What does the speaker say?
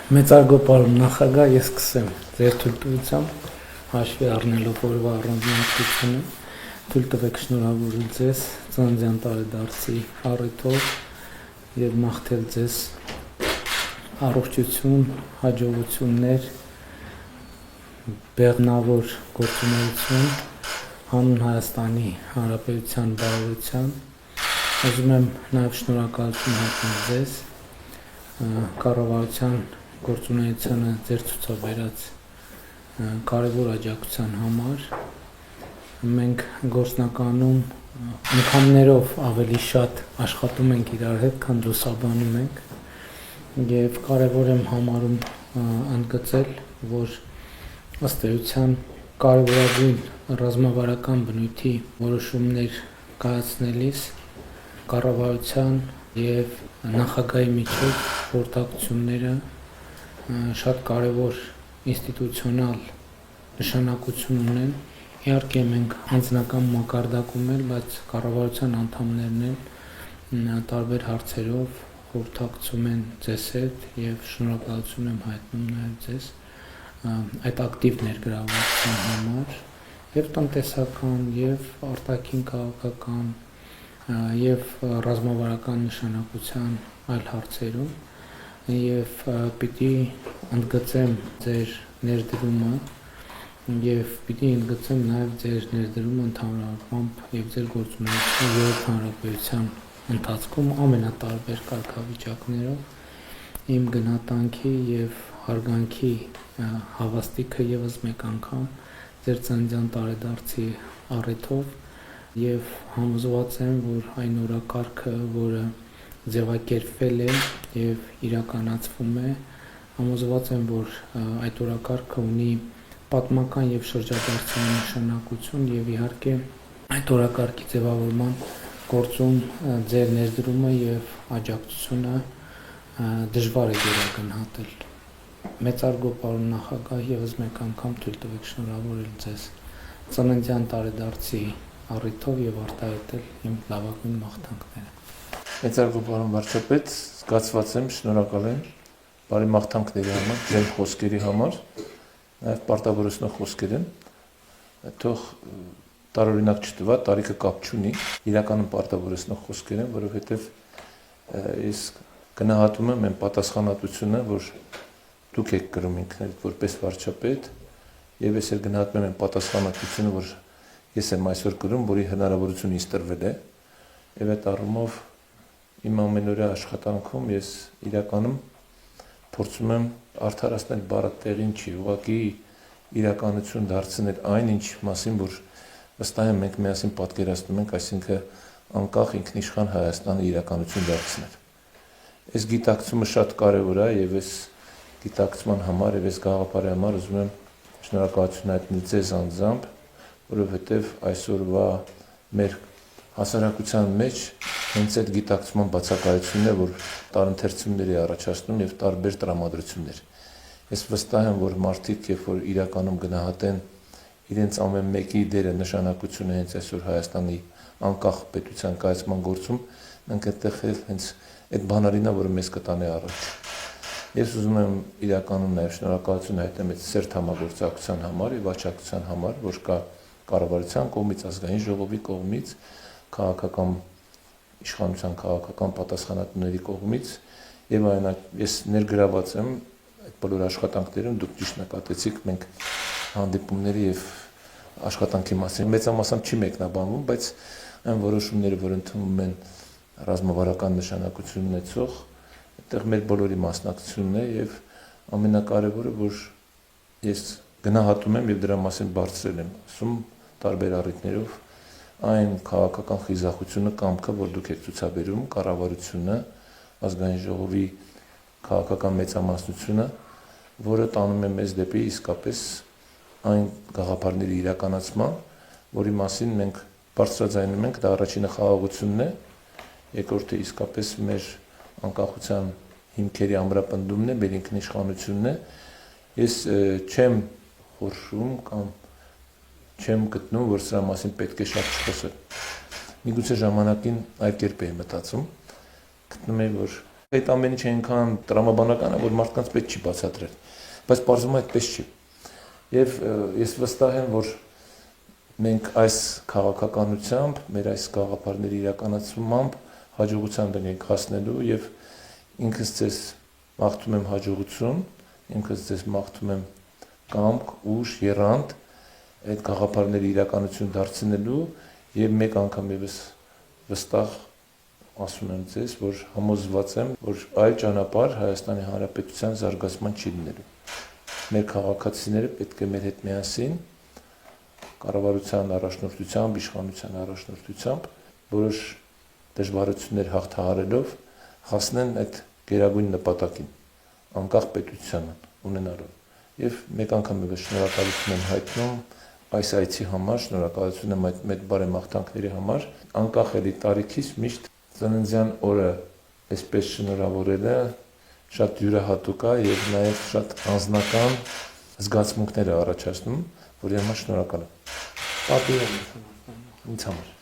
Մեծարգո պարոն նախագահ, ես սկսեմ ձեր թույլտվությամբ հաշվի առնելով օրվա առանձնահատկությունը, թույլ տվեք շնորհավորել ձեզ ծննդյան տարեդարձի առիթով եւ մաղթել ձեզ առողջություն, հաջողություններ, բեղմնավոր գործունեություն, հանուն Հայաստանի Հանրապետության բարօրության։ Ուզում եմ նաեւ շնորհակալություն հայտնել ձեզ կառավարության գործունեությանը ձեր ցուցաբերած կարևոր աջակցության համար։ Մենք գործնականում անգամներով ավելի շատ աշխատում ենք իրար հետ, քան լուսաբանում ենք, եւ կարևոր եմ համարում ընդգծել, որ ըստ էության կարևորագույն ռազմավարական բնույթի որոշումներ կայացնելիս կառավարության եւ նախագահի միջեւ խորհրդակցությունները շատ կարևոր ինստիտուցիոնալ նշանակություն ունեն։ Իհարկե մենք անձնական մակարդակում էլ, բայց կառավարության անդամներն էլ տարբեր հարցերով խորհրդակցում են ձեզ հետ եւ շնորհակալություն եմ հայտնում նաեւ ձեզ այդ ակտիվ ներգրավվածության համար եւ տնտեսական եւ արտաքին քաղաքական եւ ռազմավարական նշանակության այլ հարցերում եւ պիտի ընդգծեմ ձեր ներդրումը եւ պիտի ընդգծեմ նաեւ ձեր ներդրումը ընդհանրությամբ եւ ձեր գործունեությունը երրորդ հանրապետության ընթացքում ամենատարբեր կարգավիճակներով իմ գնահատանքի եւ հարգանքի հավաստիքը եւս մեկ անգամ ձեր ծննդյան տարեդարձի առիթով եւ համոզված եմ, որ այն օրակարգը, որը ձևակերպվել է եւ իրականացվում է, համոզված եմ, որ այդ օրակարգը ունի պատմական եւ շրջադարձային նշանակություն եւ իհարկե այդ օրակարգի ձևավորման գործում ձեր ներդրումը եւ աջակցությունը դժվար է գերագնահատել։ Մեծարգո պարոն նախագահ, եւս մեկ անգամ թույլ տվեք շնորհավորել ձեզ ծննդյան տարեդարձի առիթով եւ արտահայտել իմ լավագույն մաղթանքները։ Մեծարգո պարոն վարչապետ, զգացված եմ, շնորհակալ եմ բարի մաղթանքների համար, ձեր խոսքերի համար, նաեւ պարտավորեցնող խոսքեր են։ Թող տարօրինակ չտվա, տարիքը կապ չունի, իրականում պարտավորեցնող խոսքեր են, որովհետեւ ես գնահատում եմ այն պատասխանատվությունը, որ դուք եք կրում ինքներդ որպես վարչապետ, եւ ես էլ գնահատում եմ այն պատասխանատվությունը, որ ես եմ այսօր կրում, որի հնարավորություն ինձ տրվել է, եւ այդ առումով իմ ամենօրյա աշխատանքում ես իրականում փորձում եմ արդարացնել բառը տեղին չի, ուղղակի իրականություն դարձնել այն, ինչ մասին, որ վստահ եմ մենք միասին պատկերացնում ենք, այսինքն անկախ ինքնիշխան Հայաստանը իրականություն դարձնել։ Այս գիտակցումը շատ կարեւոր է եւ այս գիտակցման համար եւ այս գաղափարի համար ուզում եմ շնորհակալություն հայտնել ձեզ անձամբ, որովհետեւ այսօրվա մեր հասարակության մեջ հենց այդ գիտակցման բացակայությունն է, որ տարընթերցումներ է առաջացնում եւ տարբեր տրամադրություններ։ Ես վստահ եմ, որ մարդիկ, երբ որ իրականում գնահատեն իրենց ամեն մեկի դերը նշանակությունը հենց այսօր Հայաստանի անկախ պետության կայացման գործում, մենք այդտեղ հենց այդ բանալինը, որը մեզ կտանի առաջ։ Ես ուզում եմ իրականում նաեւ շնորհակալություն հայտնել այդ սերտ համագործակցության համար եւ աջակցության համար, որ կա կառավարության կողմից, ազգային ժողովի կողմից, քաղաքական իշխանության քաղաքական պատասխանատուների կողմից եւ այնակ ես ներգրաված եմ այդ բոլոր աշխատանքներում, դուք ճիշտ նկատեցիք, մենք հանդիպումների եւ աշխատանքի մասին մեծամասամբ չի մեկնաբանվում, բայց այն որոշումները, որ ընդունվում են ռազմավարական նշանակություն ունեցող, այդտեղ մեր բոլորի մասնակցությունն է եւ ամենակարևորը, որ ես գնահատում եմ եւ դրա մասին բարձրել եմ ասում տարբեր առիթներով այն քաղաքական խիզախությունը կամքը, որ դուք եք ցուցաբերում, կառավարությունը, ազգային ժողովի քաղաքական մեծամասնությունը, որը տանում է մեզ դեպի իսկապես այն գաղափարների իրականացման, որի մասին մենք բարձրաձայնում ենք, դա առաջինը խաղաղությունն է, երկրորդը իսկապես մեր անկախության հիմքերի ամրապնդումն է, մեր ինքնիշխանությունն է։ Ես չեմ խորշում կամ չեմ գտնում, որ սրա մասին պետք է շատ չխոսել։ Միգուցե ժամանակին այլ կերպ էի մտածում, գտնում եմ, որ Այդ ամեն ինչ այնքան տրամաբանական է, որ մարդկանց պետք չի բացատրել, բայց պարզվում է այդպես չի։ Եվ ես վստահ եմ, որ մենք այս քաղաքականությամբ, մեր այս գաղափարների իրականացումամբ հաջողության դնենք հասնելու եւ ինքս ձեզ մաղթում եմ հաջողություն, ինքս ձեզ մաղթում եմ կամք, ուժ, եռանդ այդ գաղափարների իրականություն դարձնելու եւ մեկ անգամ եւս վստահ ասում եմ ձեզ, որ համոզված եմ, որ այլ ճանապարհ Հայաստանի Հանրապետության զարգացման չի լինելու։ Մեր քաղաքացիները պետք է մեր հետ միասին կառավարության առաջնորդությամբ, իշխանության առաջնորդությամբ որոշ դժվարություններ հաղթահարելով հասնեն այդ գերագույն նպատակին, անկախ պետության ունենալով։ Եվ մեկ անգամ եւս շնորհակալություն եմ հայտնում այս այցի համար, շնորհակալություն եմ այդ մեծ բարեմաղթանքների համար, անկախ էլի տարիքից միշտ ծննդյան օրը այսպես շնորհավորելը շատ յուրահատուկ է եւ նաեւ շատ անձնական զգացմունքներ է առաջացնում, որի համար շնորհակալ եմ։ Պատիվ եմ Ինձ համար